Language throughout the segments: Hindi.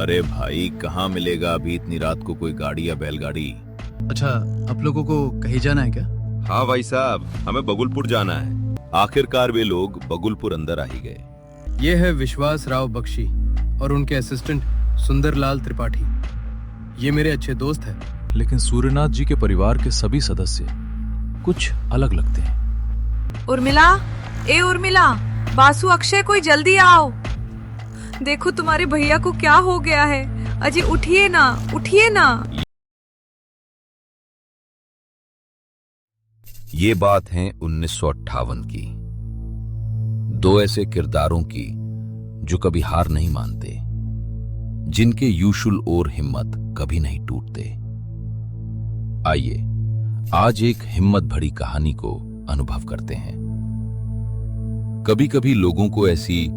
अरे भाई, कहाँ मिलेगा अभी इतनी रात को कोई गाड़ी या बैलगाड़ी। अच्छा, आप लोगों को कहीं जाना है क्या? हाँ भाई साहब, हमें बगुलपुर जाना है। आखिरकार वे लोग बगुलपुर अंदर आ ही गए। ये है विश्वास राव बख्शी और उनके असिस्टेंट सुंदरलाल त्रिपाठी। ये मेरे अच्छे दोस्त हैं। लेकिन सूर्यनाथ जी के परिवार के सभी सदस्य कुछ अलग लगते हैं। उर्मिला, ए उर्मिला, बासु, अक्षय, कोई जल्दी आओ। देखो तुम्हारे भैया को क्या हो गया है। अजी उठिए ना, उठिए ना। ये बात है 1958 की। दो ऐसे किरदारों की जो कभी हार नहीं मानते, जिनके यूशुल और हिम्मत कभी नहीं टूटते। आइए आज एक हिम्मत भरी कहानी को अनुभव करते हैं। कभी कभी लोगों को ऐसी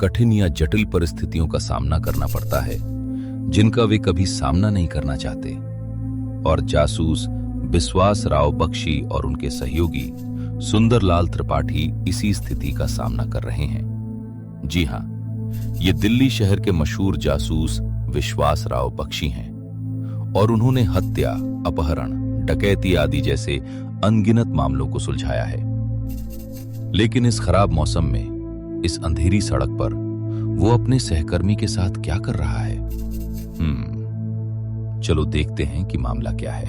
कठिन या जटिल परिस्थितियों का सामना करना पड़ता है जिनका वे कभी सामना नहीं करना चाहते, और जासूस विश्वास राव बख्शी और उनके सहयोगी सुंदरलाल त्रिपाठी इसी स्थिति का सामना कर रहे हैं। जी हां, ये दिल्ली शहर के मशहूर जासूस विश्वास राव बख्शी हैं और उन्होंने हत्या, अपहरण, डकैती आदि जैसे अनगिनत मामलों को सुलझाया है। लेकिन इस खराब मौसम में, इस अंधेरी सड़क पर वो अपने सहकर्मी के साथ क्या कर रहा है? चलो देखते हैं कि मामला क्या है।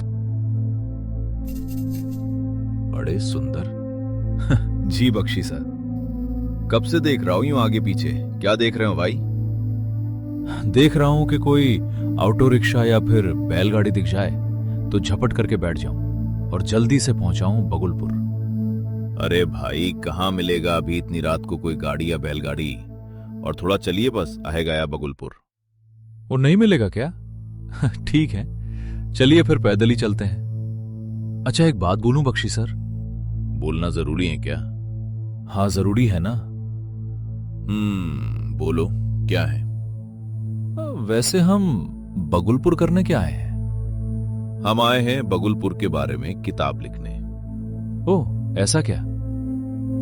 बड़े सुंदर। जी बख्शी सर, कब से देख रहा हूं यूं आगे पीछे। क्या देख रहे हो भाई? देख रहा हूं कि कोई ऑटो रिक्शा या फिर बैलगाड़ी दिख जाए तो झपट करके बैठ जाऊं और जल्दी से पहुंचाऊं बगुलपुर। अरे भाई, कहाँ मिलेगा अभी इतनी रात को कोई गाड़ी या बैलगाड़ी। और थोड़ा चलिए, बस आए गया बगुलपुर। वो नहीं मिलेगा क्या? ठीक है, चलिए फिर पैदल ही चलते हैं। अच्छा, एक बात बोलूं बख्शी सर? बोलना जरूरी है क्या? हाँ, जरूरी है ना। बोलो, क्या है? वैसे हम बगुलपुर करने क्या आए हैं? हम आए हैं बगुलपुर के बारे में किताब लिखने। ओह, ऐसा क्या?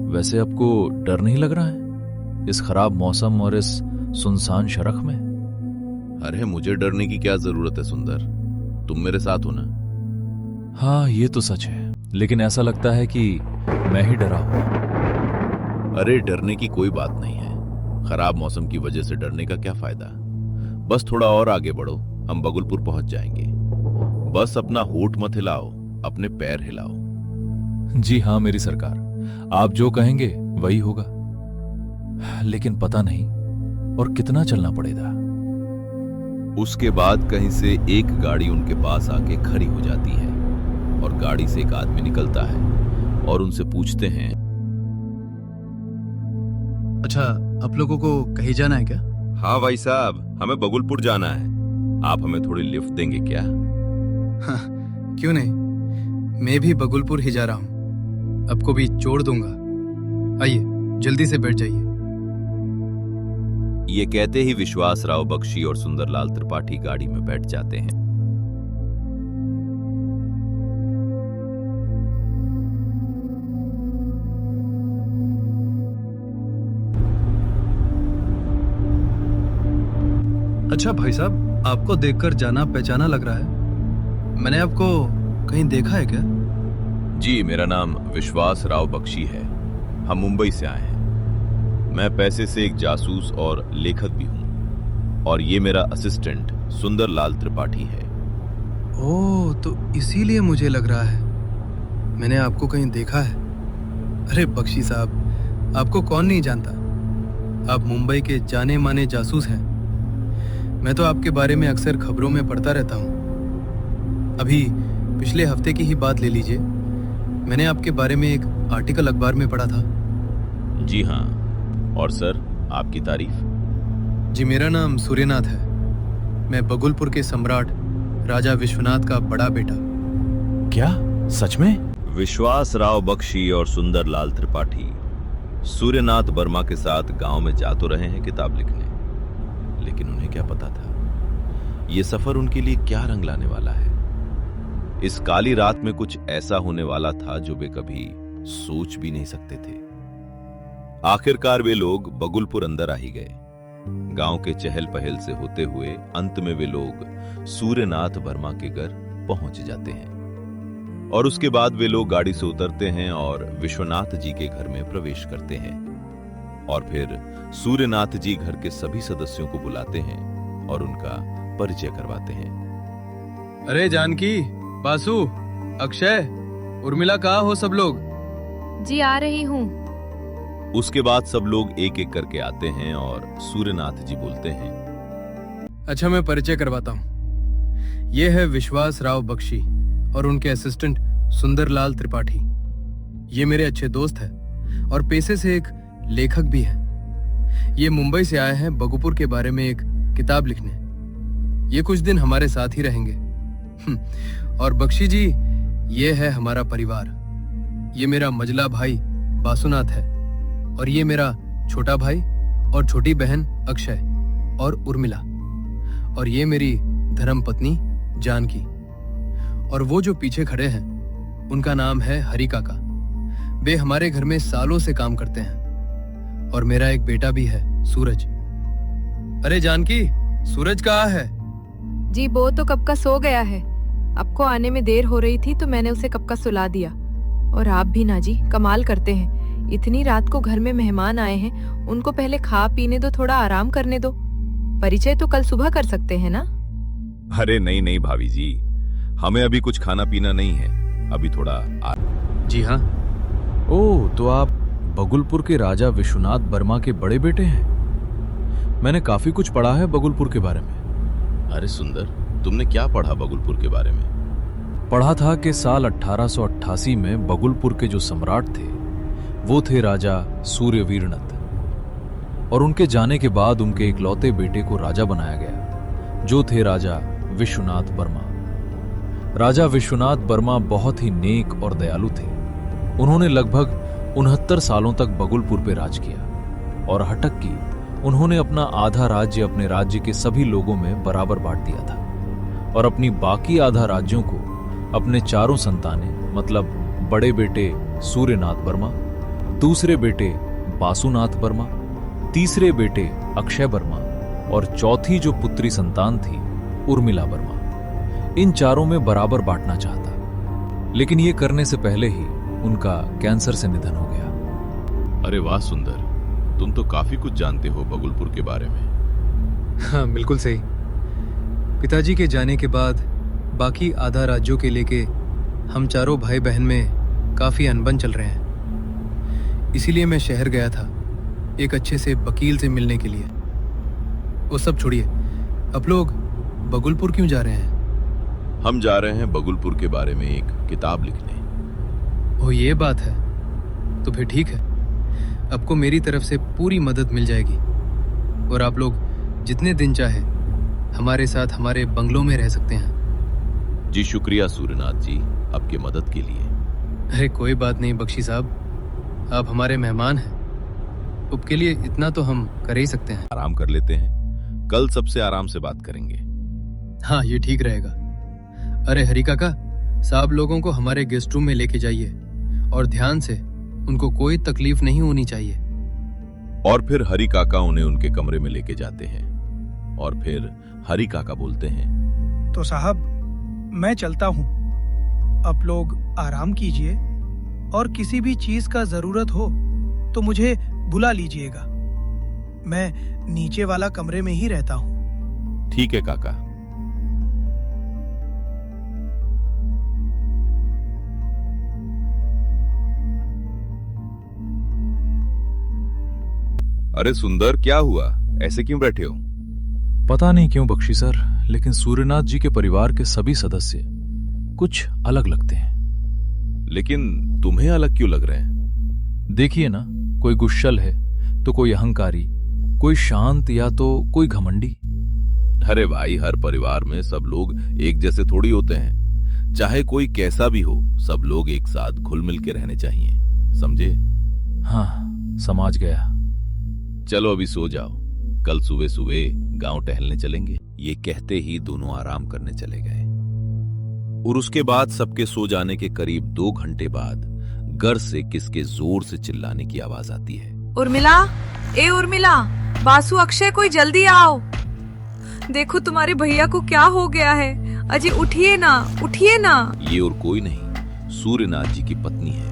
वैसे आपको डर नहीं लग रहा है इस खराब मौसम और इस सुनसान सड़क में? अरे मुझे डरने की क्या जरूरत है सुंदर, तुम मेरे साथ हो ना। हाँ, ये तो सच है, लेकिन ऐसा लगता है कि मैं ही डरा हूं। अरे डरने की कोई बात नहीं है। खराब मौसम की वजह से डरने का क्या फायदा। बस थोड़ा और आगे बढ़ो, हम बगुलपुर पहुंच जाएंगे। बस अपना होठ मत हिलाओ, अपने पैर हिलाओ। जी हाँ मेरी सरकार, आप जो कहेंगे वही होगा। लेकिन पता नहीं और कितना चलना पड़ेगा। उसके बाद कहीं से एक गाड़ी उनके पास आके खड़ी हो जाती है और गाड़ी से एक आदमी निकलता है और उनसे पूछते हैं, अच्छा, आप लोगों को कहीं जाना है क्या? हाँ भाई साहब, हमें बगुलपुर जाना है। आप हमें थोड़ी लिफ्ट देंगे क्या? हाँ, क्यों नहीं, मैं भी बगुलपुर ही जा रहा हूँ। आपको भी छोड़ दूंगा। आइए, जल्दी से बैठ जाइए। ये कहते ही विश्वास राव बख्शी और सुंदरलाल त्रिपाठी गाड़ी में बैठ जाते हैं। अच्छा भाई साहब, आपको देखकर जाना पहचाना लग रहा है। मैंने आपको कहीं देखा है क्या? जी, मेरा नाम विश्वास राव बख्शी है। हम मुंबई से आए हैं। मैं पैसे से एक जासूस और लेखक भी हूं, और ये मेरा असिस्टेंट सुंदरलाल त्रिपाठी है। ओह, तो इसीलिए मुझे लग रहा है मैंने आपको कहीं देखा है। अरे बख्शी साहब, आपको कौन नहीं जानता। आप मुंबई के जाने माने जासूस हैं। मैं तो आपके बारे में अक्सर खबरों में पढ़ता रहता हूँ। अभी पिछले हफ्ते की ही बात ले लीजिए, मैंने आपके बारे में एक आर्टिकल अखबार में पढ़ा था। जी हाँ, और सर, आपकी तारीफ? जी, मेरा नाम सूर्यनाथ है। मैं बगुलपुर के सम्राट राजा विश्वनाथ का बड़ा बेटा। क्या सच में? विश्वास राव बख्शी और सुंदरलाल त्रिपाठी सूर्यनाथ वर्मा के साथ गांव में जा तो रहे हैं किताब लिखने, लेकिन उन्हें क्या पता था ये सफर उनके लिए क्या रंग लाने वाला है। इस काली रात में कुछ ऐसा होने वाला था जो वे कभी सोच भी नहीं सकते थे। आखिरकार वे लोग बगुलपुर अंदर आ ही गए। गांव के चहल पहल से होते हुए अंत में वे लोग सूर्यनाथ वर्मा के घर पहुंच जाते हैं और उसके बाद वे लोग गाड़ी से उतरते हैं और विश्वनाथ जी के घर में प्रवेश करते हैं और फिर सूर्यनाथ जी घर के सभी सदस्यों को बुलाते हैं और उनका परिचय करवाते हैं। अरे जानकी, बासु, अक्षय, उर्मिला, कहाँ हो सब लोग? जी आ रही हूँ। उसके बाद सब लोग एक एक करके आते हैं और सूर्यनाथ जी बोलते हैं, अच्छा, मैं परिचय करवाता हूँ। ये है विश्वास राव बख्शी और उनके असिस्टेंट सुंदरलाल त्रिपाठी। ये मेरे अच्छे दोस्त हैं और पेशे से एक लेखक भी हैं। ये मुंबई से आए हैं बगुपुर के बारे में एक किताब लिखने। ये कुछ दिन हमारे साथ ही रहेंगे। और बख्शी जी, ये है हमारा परिवार। ये मेरा मजला भाई बासुनाथ है और ये मेरा छोटा भाई और छोटी बहन अक्षय और उर्मिला, और ये मेरी धर्मपत्नी जानकी। और वो जो पीछे खड़े हैं उनका नाम है हरि काका। वे हमारे घर में सालों से काम करते हैं और मेरा एक बेटा भी है, सूरज। अरे जानकी, सूरज कहाँ है? जी वो तो कब का सो गया है। आपको आने में देर हो रही थी तो मैंने उसे कब का सुला दिया। और आप भी ना जी, कमाल करते हैं। इतनी रात को घर में मेहमान आए हैं, उनको पहले खा पीने दो, थोड़ा आराम करने दो। परिचय तो कल सुबह कर सकते हैं ना? अरे नहीं नहीं भाभी जी, हमें अभी कुछ खाना पीना नहीं है, अभी थोड़ा जी हाँ। ओह, तो आप बगुलपुर के राजा विश्वनाथ वर्मा के बड़े बेटे हैं। मैंने काफी कुछ पढ़ा है बगुलपुर के बारे में। अरे सुंदर, तुमने क्या पढ़ा बगुलपुर के बारे में? पढ़ा था कि साल 1888 में बगुलपुर के जो सम्राट थे वो थे राजा सूर्यवीरनत, और उनके जाने के बाद उनके इकलौते बेटे को राजा बनाया गया जो थे राजा विश्वनाथ वर्मा। राजा विश्वनाथ वर्मा बहुत ही नेक और दयालु थे। उन्होंने लगभग 69 सालों तक बगुलपुर पे राज किया और हटक की उन्होंने अपना आधा राज्य अपने राज्य के सभी लोगों में बराबर बांट दिया था और अपनी बाकी आधा राज्यों को अपने चारों संतानें, मतलब बड़े बेटे सूर्यनाथ वर्मा, दूसरे बेटे बासुनाथ वर्मा, तीसरे बेटे अक्षय वर्मा और चौथी जो पुत्री संतान थी उर्मिला वर्मा, इन चारों में बराबर बांटना चाहता। लेकिन ये करने से पहले ही उनका कैंसर से निधन हो गया। अरे वाह सुंदर, तुम तो काफी कुछ जानते हो बगुलपुर के बारे में। हाँ, बिल्कुल सही। पिताजी के जाने के बाद बाकी आधा राज्यों के लेके हम चारों भाई बहन में काफी अनबन चल रहे हैं। इसीलिए मैं शहर गया था एक अच्छे से वकील से मिलने के लिए। वो सब छोड़िए, आप लोग बगुलपुर क्यों जा रहे हैं? हम जा रहे हैं बगुलपुर के बारे में एक किताब लिखने। ओ, ये बात है। तो फिर ठीक है, आपको मेरी तरफ से पूरी मदद मिल जाएगी और आप लोग जितने दिन चाहे हमारे साथ हमारे बंगलों में रह सकते हैं। जी शुक्रिया सूर्यनाथ जी, आपकी मदद के लिए। अरे कोई बात नहीं बख्शी साहब, आप हमारे मेहमान हैं। आपके लिए इतना तो हम कर ही सकते हैं। आराम कर लेते हैं, कल सबसे आराम से बात करेंगे। हाँ, ये ठीक रहेगा। अरे हरि काका, साहब लोगों को हमारे गेस्ट रूम में लेके जाइए और ध्यान से, उनको कोई तकलीफ नहीं होनी चाहिए। और फिर हरि काका उन्हें उनके कमरे में लेके जाते हैं और फिर हरि काका बोलते हैं, तो साहब मैं चलता हूँ, आप लोग आराम कीजिए और किसी भी चीज का जरूरत हो तो मुझे बुला लीजिएगा। मैं नीचे वाला कमरे में ही रहता हूँ। ठीक है काका। अरे सुंदर, क्या हुआ? ऐसे क्यों बैठे हो? पता नहीं क्यों बख्शी सर, लेकिन सूर्यनाथ जी के परिवार के सभी सदस्य कुछ अलग लगते हैं। लेकिन तुम्हें अलग क्यों लग रहे हैं? देखिए ना, कोई गुस्सल है तो कोई अहंकारी, कोई शांत या तो कोई घमंडी। अरे भाई, हर परिवार में सब लोग एक जैसे थोड़ी होते हैं। चाहे कोई कैसा भी हो, सब लोग एक साथ घुल मिल के रहने चाहिए, समझे? हाँ, समझ गया। चलो अभी सो जाओ, कल सुबह सुबह गांव टहलने चलेंगे। ये कहते ही दोनों आराम करने चले गए और उसके बाद सबके सो जाने के करीब 2 घंटे बाद घर से किसके जोर से चिल्लाने की आवाज आती है। उर्मिला, ए उर्मिला, बासु, अक्षय, कोई जल्दी आओ। देखो तुम्हारे भैया को क्या हो गया है। अजय उठिए ना, उठिए ना। ये और कोई नहीं, सूर्यनाथ जी की पत्नी है,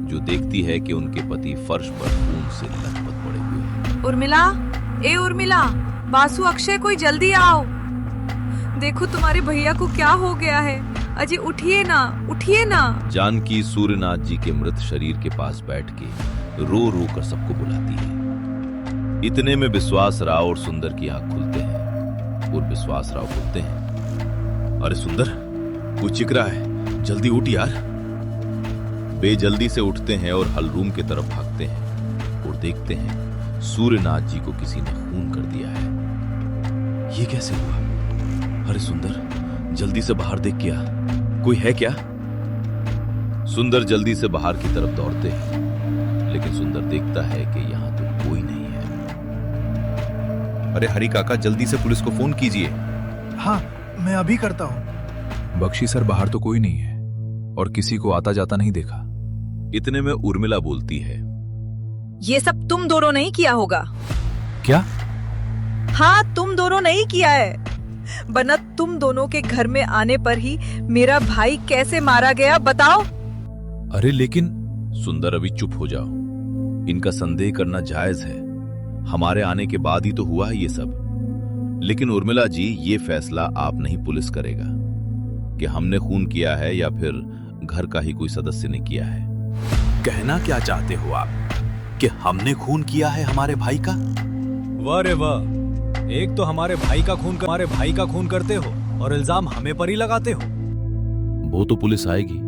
जो देखती है कि उनके पति फर्श पर खून से लथपथ पड़े हुए हैं। उर्मिला, ए उर्मिला, बासु, अक्षय, कोई जल्दी आओ। देखो तुम्हारे भैया को क्या हो गया है। अजय उठिए ना, उठिए ना। जानकी सूर्यनाथ जी के मृत शरीर के पास बैठ के रो रो कर सबको बुलाती है। इतने में विश्वास राव और सुंदर की आंख खुलते हैं और विश्वास राव बोलते हैं, अरे सुंदर, कोई चिक रहा है, जल्दी उठ यार। वे जल्दी से उठते हैं और हल रूम की तरफ भागते हैं और देखते हैं सूर्यनाथ जी को किसी ने खून कर दिया है। ये कैसे हुआ? अरे सुंदर, जल्दी से बाहर देख, क्या कोई है क्या? सुंदर जल्दी से बाहर की तरफ दौड़ते हैं, लेकिन सुंदर देखता है कि यहाँ तो कोई नहीं है। अरे हरी काका, जल्दी से पुलिस को फोन कीजिए। हाँ, मैं अभी करता हूँ। बख्शी सर, बाहर तो कोई नहीं है और किसी को आता जाता नहीं देखा। इतने में उर्मिला बोलती है, ये सब तुम दोनों नहीं किया होगा। क्या? हाँ, तुम दोनों नहीं किया है, वरना तुम दोनों के घर में आने पर ही मेरा भाई कैसे मारा गया, बताओ। अरे लेकिन सुंदर अभी चुप हो जाओ, इनका संदेह करना जायज है, हमारे आने के बाद ही तो हुआ है ये सब। लेकिन उर्मिला जी, ये फैसला आप नहीं, पुलिस करेगा कि हमने खून किया है या फिर घर का ही कोई सदस्य ने किया है। कहना क्या चाहते हो आप, कि हमने खून किया है हमारे भाई का? वाह रे वाह, एक तो हमारे भाई का खून करते हो और इल्जाम हमें पर ही लगाते हो। वो तो पुलिस आएगी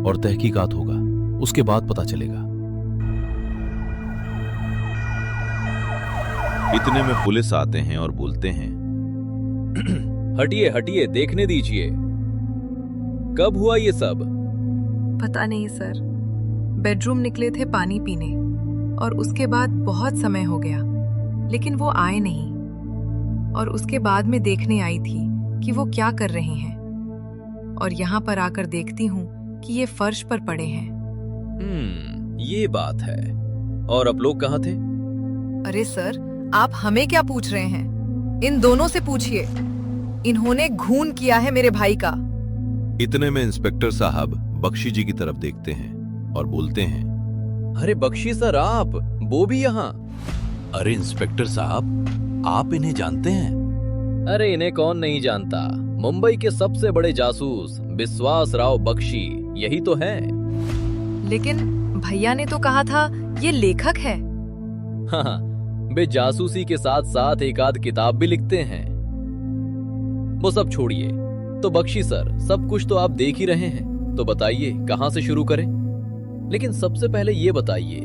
और तहकीकात होगा, उसके बाद पता चलेगा। इतने में पुलिस आते हैं और बोलते हैं, हटिए हटिए, देखने दीजिए, कब हुआ ये सब? पता नहीं सर, बेडरूम निकले थे पानी पीने और उसके बाद बहुत समय हो गया, लेकिन वो आए नहीं। और उसके बाद में देखने आई थी कि वो क्या कर रहे हैं, और यहाँ पर आकर देखती हूँ कि ये फर्श पर पड़े हैं। ये बात है। और अब लोग कहाँ थे? अरे सर, आप हमें क्या पूछ रहे हैं? इन दोनों से पूछिए, इन्होंने खून किया है मेरे भाई का। इतने में इंस्पेक्टर साहब बख्शी जी की तरफ देखते हैं और बोलते हैं, अरे बख्शी सर, आप वो भी यहाँ? अरे इंस्पेक्टर साहब, आप इन्हें जानते हैं? अरे इन्हें कौन नहीं जानता, मुंबई के सबसे बड़े जासूस विश्वास राव बख्शी यही तो हैं। लेकिन भैया ने तो कहा था ये लेखक है। हाँ, वे जासूसी के साथ साथ एक आध किताब भी लिखते हैं। वो सब छोड़िए, तो बख्शी सर, सब कुछ तो आप देख ही रहे हैं, तो बताइए कहां से शुरू करें? लेकिन सबसे पहले ये बताइए,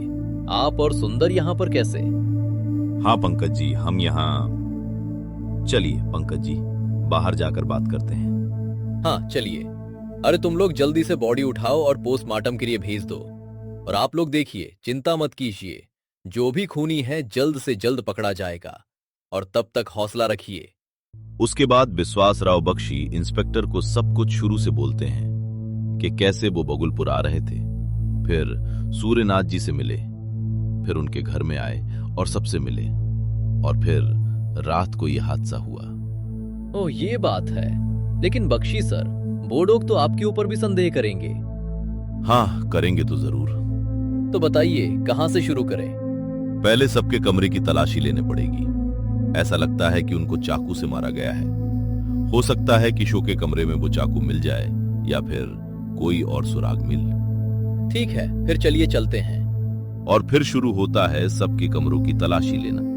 आप और सुंदर यहाँ पर कैसे? हाँ पंकज जी, हम यहाँ। चलिए पंकज जी, बाहर जाकर बात करते हैं। हाँ चलिए। अरे तुम लोग जल्दी से बॉडी उठाओ और पोस्टमार्टम के लिए भेज दो। और आप लोग देखिए, चिंता मत कीजिए, जो भी खूनी है जल्द से जल्द पकड़ा जाएगा, और तब तक हौसला रखिए। उसके बाद विश्वास राव बख्शी इंस्पेक्टर को सब कुछ शुरू से बोलते हैं कि कैसे वो बगुलपुर आ रहे थे, फिर सूर्यनाथ जी से मिले, फिर उनके घर में आए और सबसे मिले, और फिर रात को यह हादसा हुआ। ओ ये बात है। लेकिन बख्शी सर, वो लोग तो आपके ऊपर भी संदेह करेंगे। हाँ, करेंगे तो जरूर। तो बताइए कहां से शुरू करें? पहले सबके कमरे की तलाशी लेने पड़ेगी। ऐसा लगता है कि उनको चाकू से मारा गया है। हो सकता है कि शो के कमरे में वो चाकू मिल जाए या फिर कोई और सुराग मिल। ठीक है, फिर चलिए चलते हैं। और फिर शुरू होता है सबके कमरों की तलाशी लेना।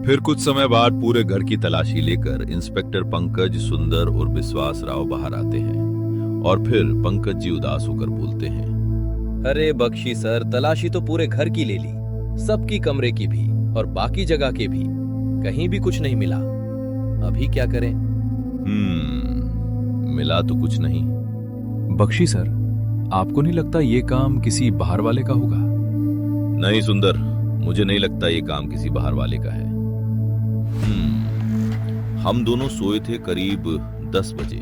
फिर कुछ समय बाद पूरे घर की तलाशी लेकर इंस्पेक्टर पंकज, सुंदर और विश्वास राव बाहर आते हैं, और फिर पंकज जी उदास होकर बोलते हैं, अरे बख्शी सर, तलाशी तो पूरे घर की ले ली, सबकी कमरे की भी और बाकी जगह के भी, कहीं भी कुछ नहीं मिला। अभी क्या करें? मिला तो कुछ नहीं। बख्शी सर, आपको नहीं लगता ये काम किसी बाहर वाले का होगा? नहीं सुंदर, मुझे नहीं लगता ये काम किसी बाहर वाले का है। हम दोनों सोए थे करीब 10 बजे।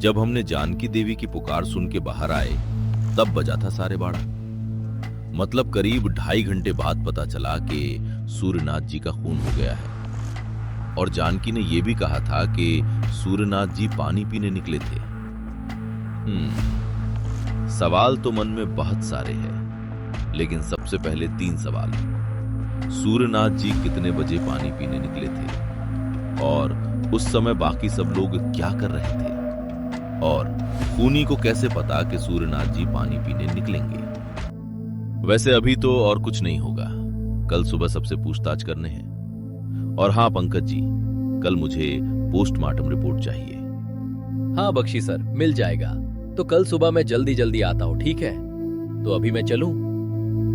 जब हमने जानकी देवी की पुकार सुन के बाहर आए, तब बजा था 12:30। मतलब करीब 2.5 घंटे बाद पता चला कि सूर्यनाथ जी का खून हो गया है। और जानकी ने यह भी कहा था कि सूर्यनाथ जी पानी पीने निकले थे। सवाल तो मन में बहुत सारे हैं, लेकिन सबसे पहले 3 सवाल। सूर्यनाथ जी कितने बजे पानी पीने निकले थे और उस समय बाकी सब लोग क्या कर रहे थे? और खूनी को कैसे पता कि सूर्यनाथ जी पानी पीने निकलेंगे? वैसे अभी तो और कुछ नहीं होगा, कल सुबह सबसे पूछताछ करने हैं। और हाँ पंकज जी, कल मुझे पोस्टमार्टम रिपोर्ट चाहिए। हाँ बख्शी सर, मिल जाएगा। तो कल सुबह मैं जल्दी जल्दी आता हूँ, ठीक है? तो अभी मैं चलूं?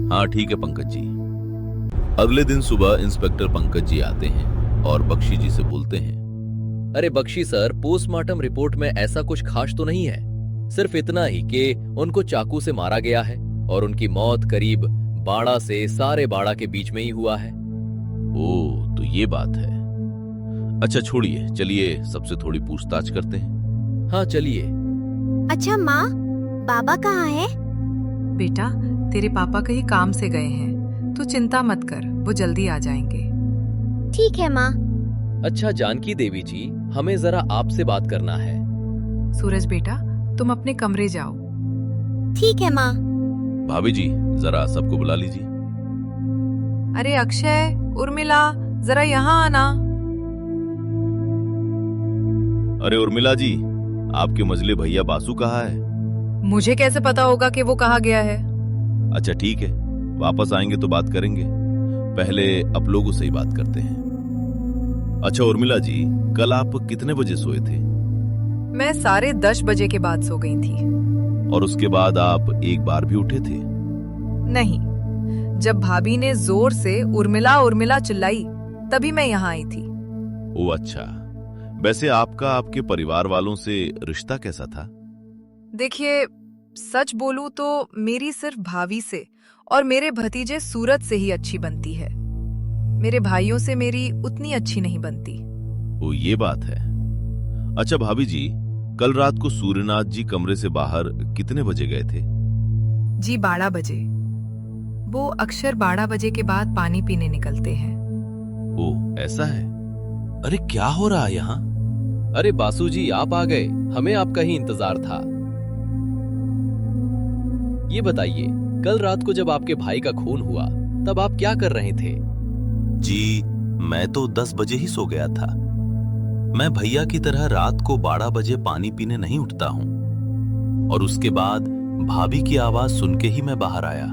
हाँ ठीक है पंकज जी। अगले दिन सुबह इंस्पेक्टर पंकज जी आते हैं और बख्शी जी से बोलते हैं, अरे बख्शी सर, पोस्टमार्टम रिपोर्ट में ऐसा कुछ खास तो नहीं है, सिर्फ इतना ही कि उनको चाकू से मारा गया है और उनकी मौत करीब बाड़ा से सारे बाड़ा के बीच में ही हुआ है। ओह, तो ये बात है। अच्छा छोड़िए, चलिए सबसे थोड़ी पूछताछ करते हैं। हाँ चलिए। अच्छा माँ, बाबा कहाँ है? बेटा, तेरे पापा कहीं काम से गए हैं, तू चिंता मत कर, वो जल्दी आ जाएंगे। ठीक है माँ। अच्छा जानकी देवी जी, हमें जरा आपसे बात करना है। सूरज बेटा, तुम अपने कमरे जाओ। ठीक है माँ। भाभी जी, जरा सबको बुला लीजिए। अरे अक्षय, उर्मिला, जरा यहाँ आना। अरे उर्मिला जी, आपके मजले भैया बासु कहाँ है? मुझे कैसे पता होगा कि वो कहाँ गया है? अच्छा ठीक है, वापस आएंगे तो बात करेंगे, पहले आप लोगों से ही बात करते हैं। अच्छा उर्मिला जी, कल आप कितने बजे सोए थे? मैं 10:30 बजे के बाद सो गई थी। और उसके बाद आप एक बार भी उठे थे? नहीं, जब भाभी ने जोर से उर्मिला उर्मिला चिल्लाई, तभी मैं यहाँ आई थी। ओह अच्छा। वैसे आपका आपके परिवार वालों से रिश्ता कैसा था? देखिए, सच बोलूं तो मेरी सिर्फ भाभी से और मेरे भतीजे सूरज से ही अच्छी बनती है। मेरे भाइयों से मेरी उतनी अच्छी नहीं बनती। ओ ये बात है। अच्छा भाभी जी, कल रात को सूर्यनाथ जी कमरे से बाहर कितने बजे गए थे? जी 12 बजे। वो अक्सर 12 बजे के बाद पानी पीने निकलते हैं। ओह ऐसा है। अरे क्या हो रहा है यहाँ? अरे बासु जी, आप आ गए, हमें आपका ही इंतजार था। ये बताइए, कल रात को जब आपके भाई का खून हुआ तब आप क्या कर रहे थे? जी, मैं तो 10 बजे ही सो गया था। मैं भैया की तरह रात को 12 बजे पानी पीने नहीं उठता हूं। और उसके बाद भाभी की आवाज सुन के ही मैं बाहर आया।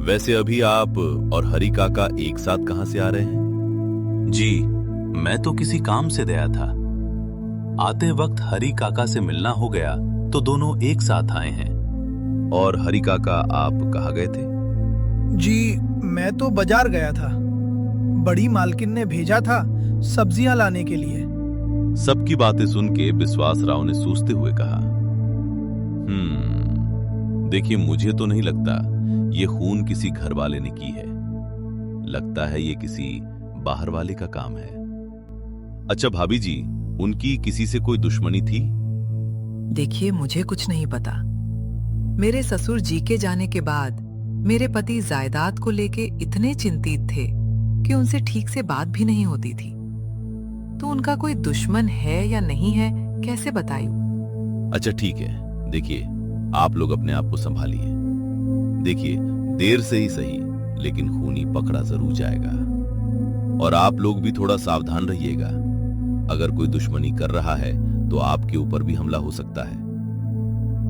वैसे अभी आप और हरि काका एक साथ कहां से आ रहे हैं? जी, मैं तो किसी काम से गया था। आते वक्त हरि काका से मिलना हो गया तो दोनों एक साथ आए हैं। और हरि काका आप कहाँ गए थे? जी, मैं तो बाजार गया था। बड़ी मालकिन ने भेजा था सब्जियां लाने के लिए। सबकी बातें सुन के विश्वास राव ने सोचते हुए कहा, देखिए मुझे तो नहीं लगता ये खून किसी घर वाले ने की है। लगता है ये किसी बाहर वाले का काम है। अच्छा भाभी जी, उनकी किसी से कोई दुश्मनी थी? देखिए, मुझे कुछ नहीं पता। मेरे ससुर जी के जाने के बाद मेरे पति जायदाद को लेके इतने चिंतित थे कि उनसे ठीक से बात भी नहीं होती थी। तो उनका कोई दुश्मन है या नहीं है, कैसे बताऊं? अच्छा ठीक है, देखिए आप लोग अपने आप को संभालिए। देखिए देर से ही सही, लेकिन खूनी पकड़ा जरूर जाएगा। और आप लोग भी थोड़ा सावधान रहिएगा। अगर कोई दुश्मनी कर रहा है तो आपके ऊपर भी हमला हो सकता है।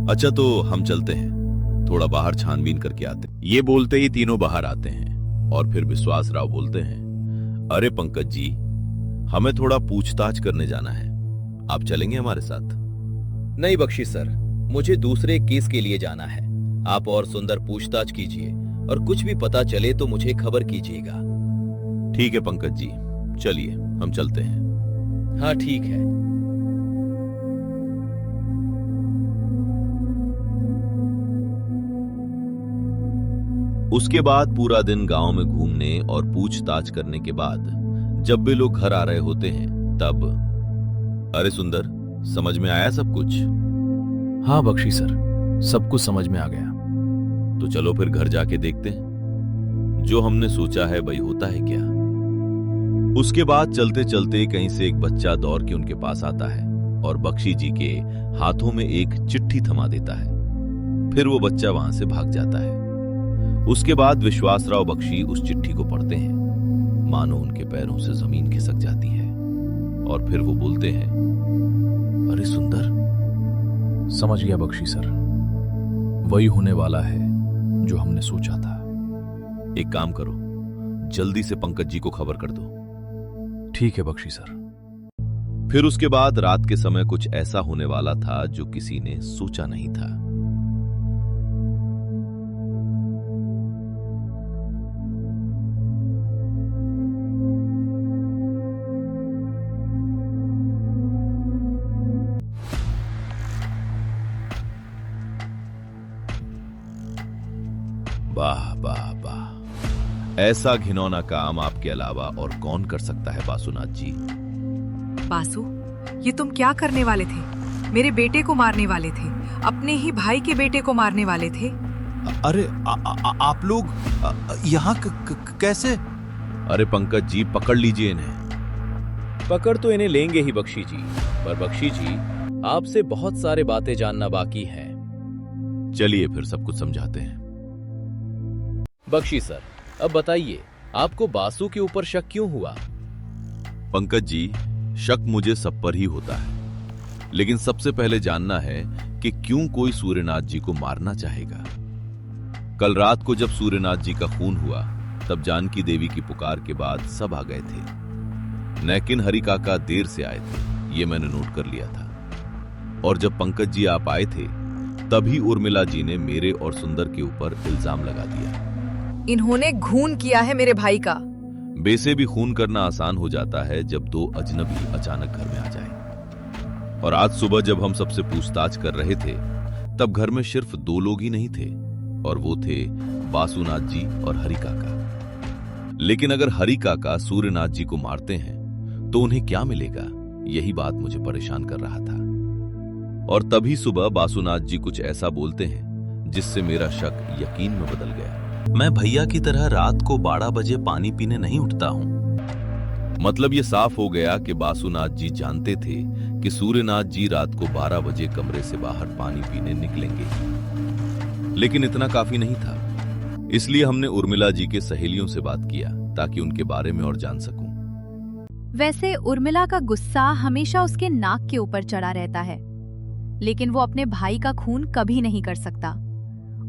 अच्छा तो हम चलते हैं, थोड़ा बाहर छानबीन करके आते हैं। ये बोलते ही तीनों बाहर आते हैं और फिर विश्वास राव बोलते हैं, अरे पंकज जी, हमें थोड़ा पूछताछ करने जाना है, आप चलेंगे हमारे साथ? नहीं बख्शी सर, मुझे दूसरे केस के लिए जाना है। आप और सुंदर पूछताछ कीजिए और कुछ भी पता चले तो मुझे खबर कीजिएगा। ठीक है पंकज जी, चलिए हम चलते हैं। हाँ ठीक है। उसके बाद पूरा दिन गांव में घूमने और पूछताछ करने के बाद जब भी लोग घर आ रहे होते हैं तब, अरे सुंदर, समझ में आया सब कुछ? हाँ बख्शी सर, सब कुछ समझ में आ गया। तो चलो फिर घर जाके देखते हैं। जो हमने सोचा है वही होता है क्या? उसके बाद चलते चलते कहीं से एक बच्चा दौड़ के उनके पास आता है और बख्शी जी के हाथों में एक चिट्ठी थमा देता है। फिर वो बच्चा वहां से भाग जाता है। उसके बाद विश्वासराव बख्शी उस चिट्ठी को पढ़ते हैं, मानो उनके पैरों से जमीन खिसक जाती है, और फिर वो बोलते हैं, अरे सुंदर। समझ गया बख्शी सर, वही होने वाला है जो हमने सोचा था। एक काम करो, जल्दी से पंकज जी को खबर कर दो। ठीक है बख्शी सर। फिर उसके बाद रात के समय कुछ ऐसा होने वाला था जो किसी ने सोचा नहीं था। वाह वाह वाह, ऐसा घिनौना काम आपके अलावा और कौन कर सकता है बासुनाथ जी? बासु, ये तुम क्या करने वाले थे? मेरे बेटे को मारने वाले थे, अपने ही भाई के बेटे को मारने वाले थे। अरे आप लोग यहाँ कैसे? अरे पंकज जी, पकड़ लीजिए इन्हें। पकड़ तो इन्हें लेंगे ही बख्शी जी, पर बख्शी जी आपसे बहुत सारे बातें जानना बाकी है। चलिए फिर सब कुछ समझाते हैं। बख्शी सर, अब बताइए, आपको बासु के ऊपर शक क्यों हुआ? पंकज जी, शक मुझे सब पर ही होता है, लेकिन सबसे पहले जानना है कि क्यों कोई सूर्यनाथ जी को मारना चाहेगा। कल रात को जब सूर्यनाथ जी का खून हुआ, तब जानकी देवी की पुकार के बाद सब आ गए थे, लेकिन हरि काका देर से आए थे, ये मैंने नोट कर लिया था। और जब पंकज जी आप आए थे, तभी उर्मिला जी ने मेरे और सुंदर के ऊपर इल्जाम लगा दिया। इन्होंने खून किया है मेरे भाई का। वैसे भी खून करना आसान हो जाता है जब दो अजनबी अचानक घर में आ जाए। और आज सुबह जब हम सबसे पूछताछ कर रहे थे, तब घर में सिर्फ दो लोग ही नहीं थे, और वो थे बासुनाथ जी और हरि काका। लेकिन अगर हरि काका सूर्यनाथ जी को मारते हैं तो उन्हें क्या मिलेगा, यही बात मुझे परेशान कर रहा था। और तभी सुबह बासुनाथ जी कुछ ऐसा बोलते हैं जिससे मेरा शक यकीन में बदल गया। मैं भैया की तरह रात को 12 बजे पानी पीने नहीं उठता हूँ। मतलब ये साफ हो गया कि बासुनाथ जी जानते थे कि सूर्यनाथ जी रात को 12 बजे कमरे से बाहर पानी पीने निकलेंगे। लेकिन इतना काफी नहीं था, इसलिए हमने उर्मिला जी के सहेलियों से बात किया ताकि उनके बारे में और जान सकूं। वैसे उर्मिला का गुस्सा हमेशा उसके नाक के ऊपर चढ़ा रहता है, लेकिन वो अपने भाई का खून कभी नहीं कर सकता।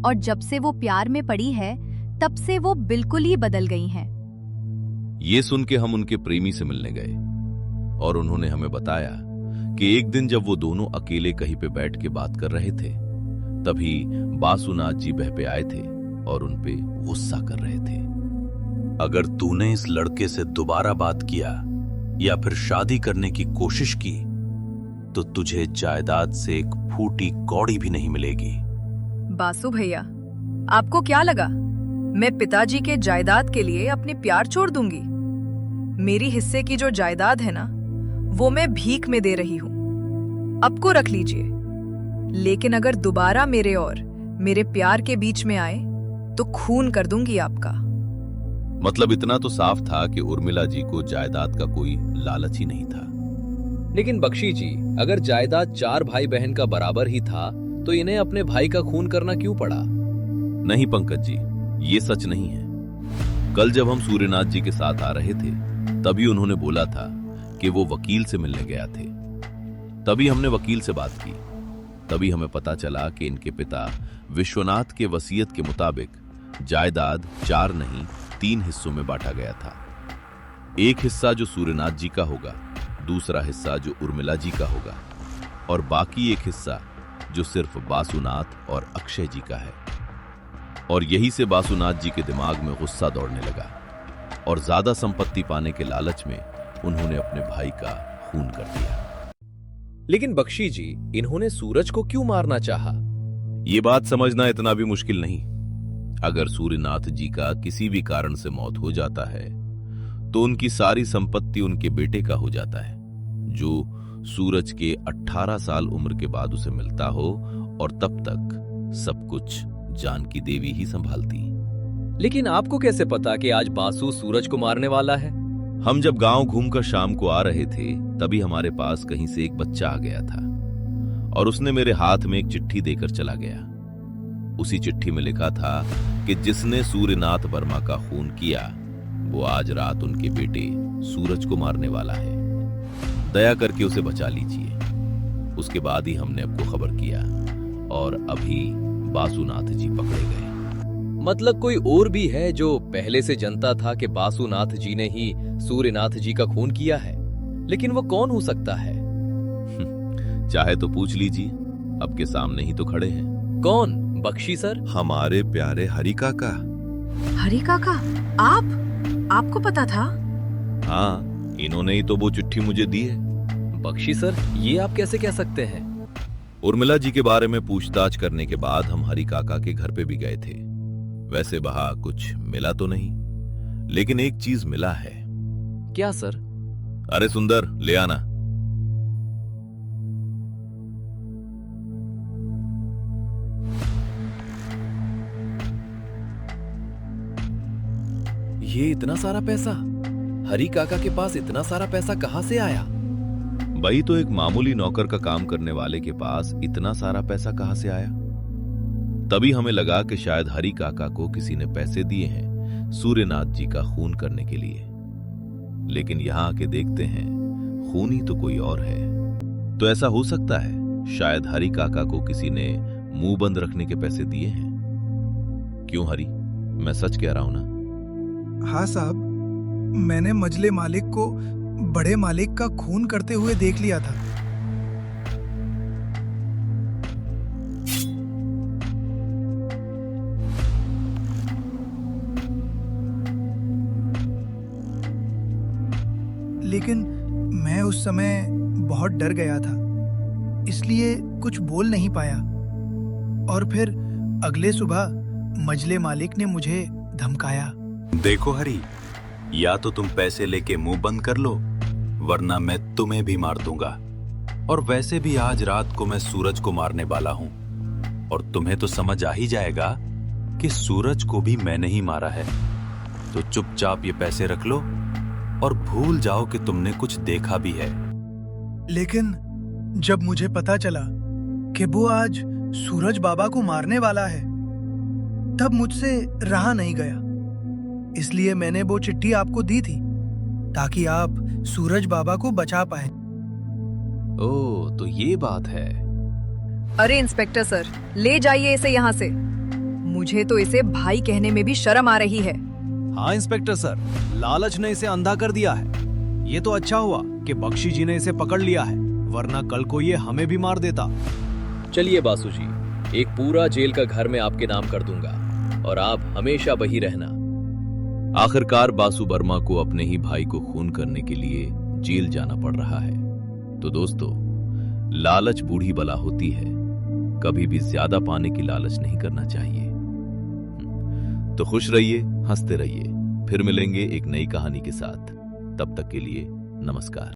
और जब से वो प्यार में पड़ी है, तब से वो बिल्कुल ही बदल गई हैं। ये सुन के हम उनके प्रेमी से मिलने गए और उन्होंने हमें बताया कि एक दिन जब वो दोनों अकेले कहीं पे बैठ के बात कर रहे थे, तभी बासुनाथ जी बह पे आए थे और उनपे गुस्सा कर रहे थे। अगर तूने इस लड़के से दोबारा बात किया या फिर शादी करने की कोशिश की, तो तुझे जायदाद से एक फूटी कौड़ी भी नहीं मिलेगी। बासु भैया, आपको क्या लगा मैं पिताजी के जायदाद के लिए अपने प्यार छोड़ दूंगी? मेरी हिस्से की जो जायदाद है ना, वो मैं भीख में दे रही हूँ, आपको रख लीजिए। लेकिन अगर दोबारा मेरे और मेरे प्यार के बीच में आए तो खून कर दूंगी आपका। मतलब इतना तो साफ था कि उर्मिला जी को जायदाद का कोई लालच ही नहीं था। लेकिन बख्शी जी, अगर जायदाद 4 भाई बहन का बराबर ही था, तो इन्हें अपने भाई का खून करना क्यों पड़ा? नहीं पंकज जी, ये सच नहीं है। कल जब हम सूर्यनाथ जी के साथ आ रहे थे, तभी उन्होंने बोला था कि वो वकील से मिलने गया थे। तभी हमने वकील से बात की। तभी हमें पता चला कि इनके पिता विश्वनाथ के वसीयत के मुताबिक जायदाद 4 नहीं 3 हिस्सों में बांटा गया था। एक हिस्सा जो सूर्यनाथ जी का होगा, दूसरा हिस्सा जो उर्मिला जी का होगा, और बाकी एक हिस्सा जो सिर्फ बासुनाथ और अक्षय जी का है। और यही से बासुनाथ जी के दिमाग में गुस्सा दौड़ने लगा और ज्यादा संपत्ति पाने के लालच में उन्होंने अपने भाई का खून कर दिया। लेकिन बख्शी जी, इन्होंने सूरज को क्यों मारना चाहा? ये बात समझना इतना भी मुश्किल नहीं। अगर सूर्यनाथ जी का किसी भी कारण से मौत हो जाता है, तो उनकी सारी संपत्ति उनके बेटे का हो जाता है, जो सूरज के 18 साल उम्र के बाद उसे मिलता हो, और तब तक सब कुछ जानकी देवी ही संभालती। लेकिन आपको कैसे पता कि आज बासु सूरज को मारने वाला है? हम जब गांव घूमकर शाम को आ रहे थे तभी हमारे पास कहीं से एक बच्चा आ गया था और उसने मेरे हाथ में एक चिट्ठी देकर चला गया। उसी चिट्ठी में लिखा था कि जिसने सूर्यनाथ वर्मा का खून किया वो आज रात उनके बेटे सूरज को मारने वाला है, दया करके उसे बचा लीजिए। उसके बाद ही हमने आपको खबर किया और अभी बासुनाथ जी पकड़े गए। मतलब कोई और भी है जो पहले से जानता था कि बासुनाथ जी ने ही सूर्यनाथ जी का खून किया है, लेकिन वो कौन हो सकता है? चाहे तो पूछ लीजिए, आपके सामने ही तो खड़े हैं। कौन? बख्शी सर? हमारे प्यारे हरि काका। हरि काका, आपको पता था? हाँ, इन्होंने ही तो वो चिट्ठी मुझे दी है। बख्शी सर, ये आप कैसे कह सकते हैं? उर्मिला जी के बारे में पूछताछ करने के बाद हम हरि काका के घर पे भी गए थे। वैसे वहां कुछ मिला तो नहीं, लेकिन एक चीज मिला है। क्या सर? अरे सुंदर, ले आना। ये इतना सारा पैसा? हरि काका के पास इतना सारा पैसा कहां से आया? भाई तो एक मामूली नौकर का काम करने वाले के पास इतना सारा पैसा कहां से आया? तभी हमें लगा कि शायद हरि काका को किसी ने पैसे दिए हैं सूर्यनाथ जी का खून करने के लिए। लेकिन यहां आके देखते हैं खूनी तो कोई और है। तो ऐसा हो सकता है शायद हरि काका को किसी ने मुंह बंद रखने के पैसे दिए हैं। क्यों हरि, मैं सच कह रहा हूं ना? हाँ साहब, मैंने मजले मालिक को बड़े मालिक का खून करते हुए देख लिया था। लेकिन मैं उस समय बहुत डर गया था, इसलिए कुछ बोल नहीं पाया। और फिर अगले सुबह मजले मालिक ने मुझे धमकाया। देखो हरी, या तो तुम पैसे लेके मुंह बंद कर लो, वरना मैं तुम्हें भी मार दूंगा। और वैसे भी आज रात को मैं सूरज को मारने वाला हूं, और तुम्हें तो समझ आ ही जाएगा कि सूरज को भी मैंने ही मारा है। तो चुपचाप ये पैसे रख लो और भूल जाओ कि तुमने कुछ देखा भी है। लेकिन जब मुझे पता चला कि वो आज सूरज बाबा को मारने वाला है, तब मुझसे रहा नहीं गया। इसलिए मैंने वो चिट्ठी आपको दी थी ताकि आप सूरज बाबा को बचा पाए। ओह, तो ये बात है। अरे इंस्पेक्टर सर, ले जाइए इसे यहाँ से। मुझे तो इसे भाई कहने में भी शर्म आ रही है। हाँ इंस्पेक्टर सर, लालच ने इसे अंधा कर दिया है। ये तो अच्छा हुआ कि बख्शी जी ने इसे पकड़ लिया है, वरना कल को ये हमें भी मार देता। चलिए बासु जी, एक पूरा जेल का घर मैं आपके नाम कर दूंगा और आप हमेशा वही रहना। आखिरकार बासु वर्मा को अपने ही भाई को खून करने के लिए जेल जाना पड़ रहा है। तो दोस्तों, लालच बूढ़ी बला होती है, कभी भी ज्यादा पाने की लालच नहीं करना चाहिए। तो खुश रहिए, हंसते रहिए। फिर मिलेंगे एक नई कहानी के साथ। तब तक के लिए नमस्कार।